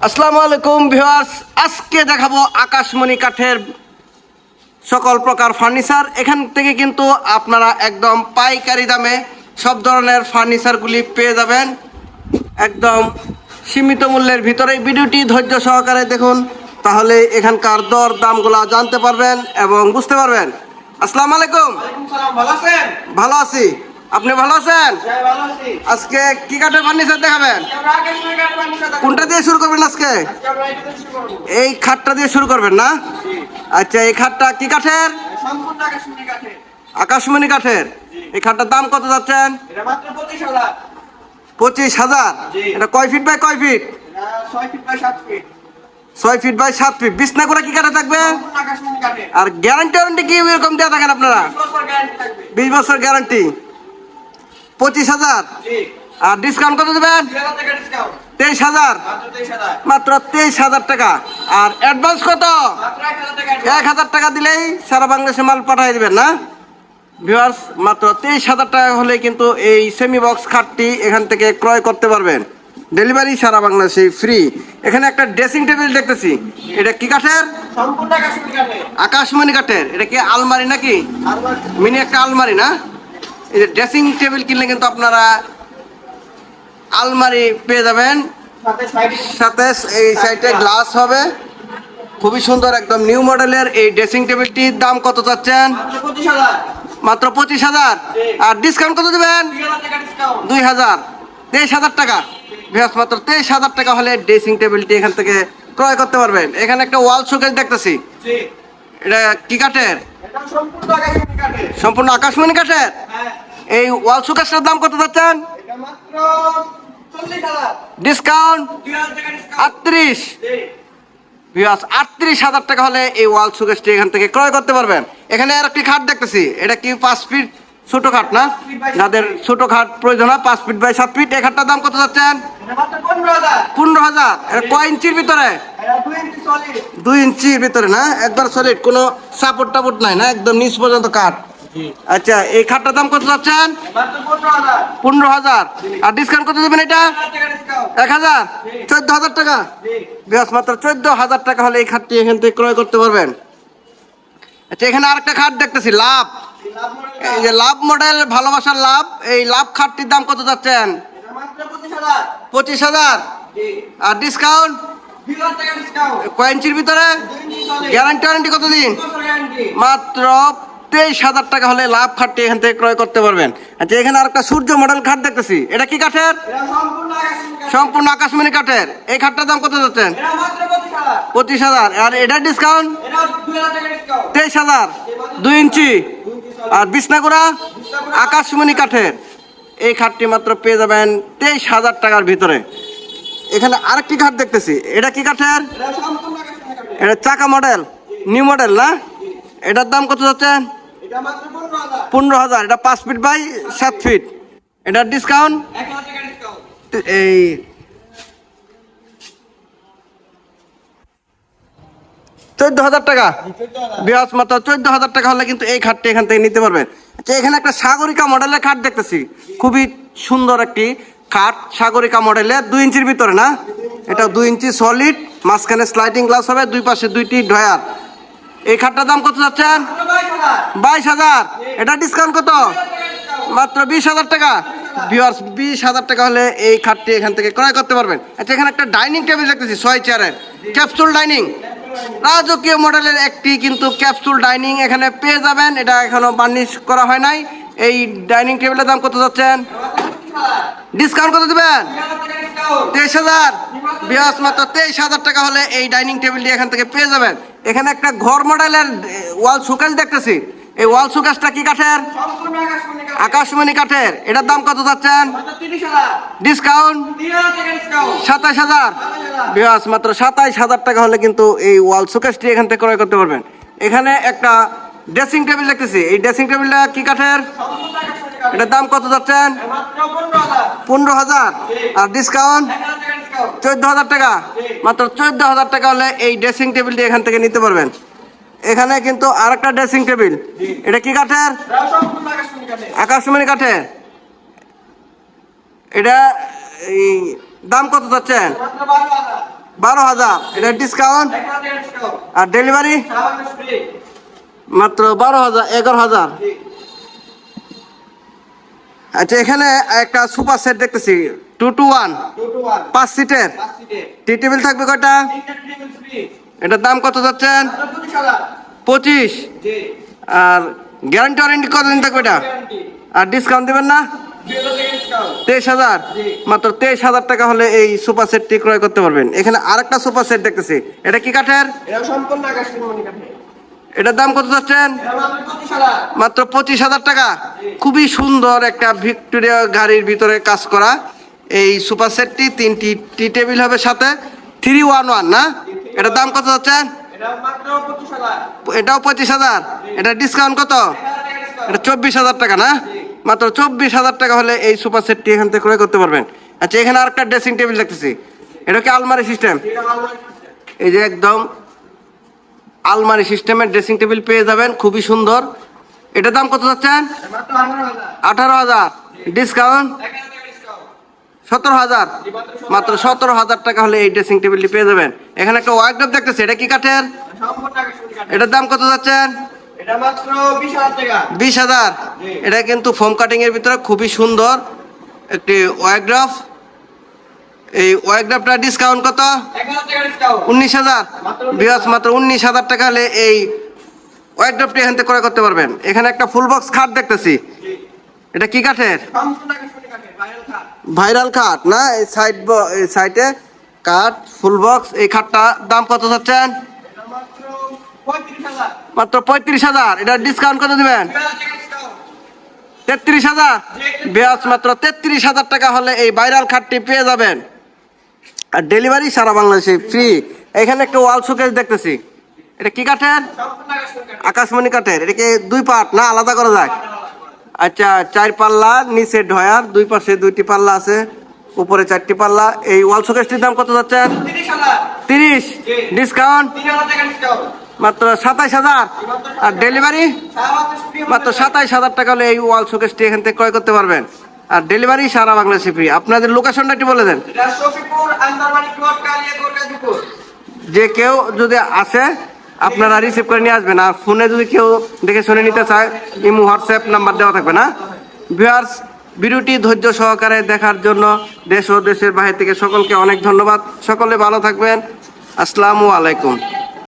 আসসালামু আলাইকুম ভিউয়ার্স, আজকে দেখাবো আকাশমণি কাঠের সকল প্রকার ফার্নিচার। এখান থেকে কিন্তু আপনারা একদম পাইকারি দামে সব ধরনের ফার্নিচারগুলি পেয়ে যাবেন একদম সীমিত মূল্যের ভিতরে। ভিডিওটি ধৈর্য সহকারে দেখুন, তাহলে এখানকার দর দামগুলা জানতে পারবেন এবং বুঝতে পারবেন। আসসালামু আলাইকুম। ভালো আছেন? ভালো আছি, আপনি ভালো আছেন? আজকে কি কাঠের ফার্নিচার দেখাবেন? কোনটা দিয়ে শুরু করবেন আজকে? এই খাটটা দিয়ে শুরু করবেন না? আচ্ছা, এই খাটটা কি কাঠের? আকাশমণি কাঠের। এই খাটটার দাম কত যাচ্ছেন? 25,000। এটা কয় ফিট বাই কয় ফিট? 6 feet by 7 feet. বিছনা করে কি কাঠে থাকবে? আর গ্যারান্টি কি এরকম দেওয়া থাকেন আপনারা? 20 বছর গ্যারান্টি। 25,000। আর ডিসকাউন্ট কত দেবেন? 23,000। মাত্র 23,000 টাকা। আর অ্যাডভান্স কত? 1,000 টাকা দিলেই সারা বাংলাদেশে মাল পাঠিয়ে দেবেন না ভিউয়ার্স? মাত্র 23,000 টাকা হলে কিন্তু এই সেমি বক্স খাটটি এখান থেকে ক্রয় করতে পারবেন। ডেলিভারি সারা বাংলাদেশে ফ্রি। এখানে একটা ড্রেসিং টেবিল দেখতেছি, এটা কি কাঠের? আকাশমণি কাঠের। এটা কি আলমারি নাকি? মিনি একটা আলমারি না? এই যে ড্রেসিং টেবিল কিনলে কিন্তু আপনারা আলমারি পেয়ে যাবেন, সাথে এই সাইডে গ্লাস হবে। খুবই সুন্দর, একদম নিউ মডেলের এই ড্রেসিং টেবিলটির দাম কত চাচ্ছেন? মাত্র 25,000। আর ডিসকাউন্ট কত দেবেন? 2,000। 23,000 টাকা। বেশ, মাত্র 23,000 টাকা হলে ড্রেসিং টেবিলটি এখান থেকে ক্রয় করতে পারবেন। এখানে একটা ওয়াল শোকেস দেখতেছি, এটা কি কাঠের? সম্পূর্ণ আকাশমণি কাঠের। এই ওয়াল শোকেসটার দাম কত যাচ্ছেন? ডিসকাউন্ট 38। 38,000 টাকা হলে এই ওয়াল শোকেসটি এখান থেকে ক্রয় করতে পারবেন। এখানে আর একটি খাট দেখতেছি, এটা কি 5 ফিট ছোট খাট না? যাদের ছোট খাট প্রয়োজন হয় 5 ফিট বাই 7 ফিট। এই খাটটার দাম কত যাচ্ছেন? 15,000। এটা কয় ইঞ্চির ভিতরে? 2 ইঞ্চির ভিতরে না? একবার সলিড, কোনো সাপোর্ট টাপোর্ট নাই না? একদম নিচ পর্যন্ত কাঠ। আচ্ছা, এই খাটটার দাম কত যাচ্ছেন? 15,000। আর ডিসকাউন্ট কত দেবেন এটা? 1,000। 14,000 টাকা। বেশ, মাত্র 14,000 টাকা হলে এই খাটটি এখান থেকে ক্রয় করতে পারবেন। আচ্ছা, এখানে আরেকটা খাট দেখতেছি, লাভ। এই যে লাভ মডেল, ভালোবাসার লাভ, এই লাভ খাটটির দাম কত যাচ্ছেন? 25,000। আর ডিসকাউন্ট কয় ইঞ্চির ভিতরে? গ্যারান্টি কতদিন? মাত্র 23,000 টাকা হলে লাভ খাটটি এখান থেকে ক্রয় করতে পারবেন। আচ্ছা, এখানে আরেকটা সূর্য মডেল খাট দেখতেছি, এটা কি কাঠের? সম্পূর্ণ আকাশমণি কাঠের। এই খাটটার দাম কত যাচ্ছেন? 25,000। আর এটার ডিসকাউন্ট 23,000। 2 ইঞ্চি। আর বিছনাগুড়া আকাশমণি কাঠের। এই খাটটি মাত্র পেয়ে যাবেন 23,000 টাকার ভিতরে। এখানে আরেকটি খাট দেখতেছি, এটা কি কাঠের? এটা চাকা মডেল, নিউ মডেল না? এটার দাম কত যাচ্ছেন? 15,000। এটা 5 ফিট বাই 7 ফিট। এটার ডিসকাউন্ট এই 14,000 টাকা। বিয়াস, মাত্র 14,000 টাকা হলে কিন্তু এই খাটটি এখান থেকে নিতে পারবেন। আচ্ছা, এখানে একটা সাগরিকা মডেলের খাট দেখতেছি, খুবই সুন্দর একটি খাট, সাগরিকা মডেলের, 2 ইঞ্চির ভিতরে না? এটা 2 ইঞ্চি সলিড, মাঝখানে স্লাইডিং গ্লাস হবে, দুই পাশে 2টি ড্রয়ার। এই খাটটার দাম কত যাচ্ছেন? 22,000। এটা ডিসকাউন্ট কত? মাত্র 20,000 টাকা। ভিউয়ার্স, 20,000 টাকা হলে এই খাটটি এখান থেকে ক্রয় করতে পারবেন। আচ্ছা, এখানে একটা ডাইনিং টেবিল দেখতেছি, 6 চেয়ারের ক্যাপসুল ডাইনিং, রাজকীয় মডেলের একটি কিন্তু ক্যাপসুল ডাইনিং এখানে পেয়ে যাবেন। এটা এখনো বার্নিশ করা হয় নাই। এই ডাইনিং টেবিলের দাম কত যাচ্ছেন? ডিসকাউন্ট কত দেবেন? 23,000। ভিউয়ার্স, মাত্র 23,000 টাকা হলে এই ডাইনিং টেবিলটি এখান থেকে পেয়ে যাবেন। এখানে একটা ঘর মডেলের ওয়াল শোকেস দেখতেছি, এই ওয়াল শোকেসটা কি কাঠের? আকাশমণি কাঠের। এটার দাম কত যাচ্ছেন? ডিসকাউন্ট 27,000। ভিউয়ার্স, মাত্র 27,000 টাকা হলে কিন্তু এই ওয়াল শোকেসটি এখান থেকে ক্রয় করতে পারবেন। এখানে একটা ড্রেসিং টেবিল দেখতেছি, এই ড্রেসিং টেবিলটা কি কাঠের? এটার দাম কত যাচ্ছেন? 15,000। আর ডিসকাউন্ট 14,000 টাকা। মাত্র 14,000 টাকা হলে এই ড্রেসিং টেবিলটি এখান থেকে নিতে পারবেন। এখানে কিন্তু আরেকটা ড্রেসিং টেবিল, এটা কি কাঠের? আকাশমণি কাঠের। এটা এই দাম কত যাচ্ছেন? 12,000, এটা ডিসকাউন্ট। আর ডেলিভারি মাত্র 12,000, 11,000। আচ্ছা, এখানে একটা সুপার সেট দেখতেছি 2 to 1, 5 সিটের। টি টেবিল থাকবে কয়টা? এটার দাম কত যাচ্ছেন? 25। আর গ্যারান্টি ওয়ারেন্টি কতদিন থাকবে এটা? আর ডিসকাউন্ট দেবেন না? 23,000, মাত্র 23,000 টাকা হলে এই সুপার সেটটি ক্রয় করতে পারবেন। এখানে আরেকটা সুপার সেট দেখতেছি, এটা কি কাঠের? এটার দাম কত যাচ্ছেন? মাত্র 25,000 টাকা। খুবই সুন্দর একটা ভিক্টোরিয়া গাড়ির ভিতরে কাজ করা এই সুপার সেটটি। 3টি টি টেবিল হবে সাথে, 311 না? এটার দাম কত যাচ্ছেন? এটাও 25,000। এটা ডিসকাউন্ট কত? এটা 24,000 টাকা না? মাত্র 24,000 টাকা হলে এই সুপার সেটটি এখান থেকে ক্রয় করতে পারবেন। আচ্ছা, এখানে আরেকটা ড্রেসিং টেবিল দেখতেছি, এটা কি আলমারি সিস্টেম? এই যে একদম আলমারি সিস্টেমের ড্রেসিং টেবিল পেয়ে যাবেন, খুবই সুন্দর। এটার দাম কত যাচ্ছেন? 18,000। ডিসকাউন্ট 17,000, মাত্র 17,000 টাকা হলে এই ড্রেসিং টেবিলটি পেয়ে যাবেন। এখানে একটা ওয়ার্কড্রপ দেখতেছি, এটা কি কাঠের? এটার দাম কত যাচ্ছেন? 20,000। এটা কিন্তু ফোম কাটিং এর ভিতরে খুবই সুন্দর একটি ওয়ার্কড্রপ। এই ওয়ার্কড্রপটা ডিসকাউন্ট কত? 19,000। বিয়াস মাত্র 19,000 টাকা হলে এই ওয়ার্কড্রপটি এখান থেকে ক্রয় করতে পারবেন। এখানে একটা ফুল বক্স খাট দেখতেছি, এটা কি কাঠের? ভাইরাল খাট না? এই সাইডে কাঠ ফুল বক্স। এই খাটটা দাম কত যাচ্ছেন? মাত্র 35,000। এটা ডিসকাউন্ট কত দিবেন? 33,000। বিয়াস মাত্র 33,000 টাকা হলে এই ভাইরাল খাটটি পেয়ে যাবেন। আর ডেলিভারি সারা বাংলাদেশে ফ্রি। এখানে একটা ওয়াল শোকেস দেখতেছি, এটা কি কাঠের? আকাশমণি কাঠের। এটা কি 2 পার্ট না আলাদা করা যায়? আচ্ছা, 4 পাল্লা, নিচে ঢয়ার, 2 পাশে 2টি পাল্লা আছে, উপরে 4টি পাল্লা। এই ওয়াল শোকেসটির দাম কত যাচ্ছেন? 30। ডিসকাউন্ট মাত্র 27,000। আর ডেলিভারি মাত্র 27,000 টাকা হলে এই ওয়াল শোকেসটি এখান থেকে ক্রয় করতে পারবেন। আর ডেলিভারি সারা বাংলাদেশে ফ্রি। আপনাদের লোকেশনটা একটু বলে দেন। যে কেউ যদি আসে আপনারা রিসিভ করে নিয়ে আসবেন। আর ফোনে যদি কেউ দেখে শুনে নিতে চায়, ইমো হোয়াটসঅ্যাপ নাম্বার দেওয়া থাকবে না? ভিউয়ার্স, ভিডিওটি ধৈর্য সহকারে দেখার জন্য দেশ ও দেশের বাইরে থেকে সকলকে অনেক ধন্যবাদ। সকলে ভালো থাকবেন। আসসালামু আলাইকুম।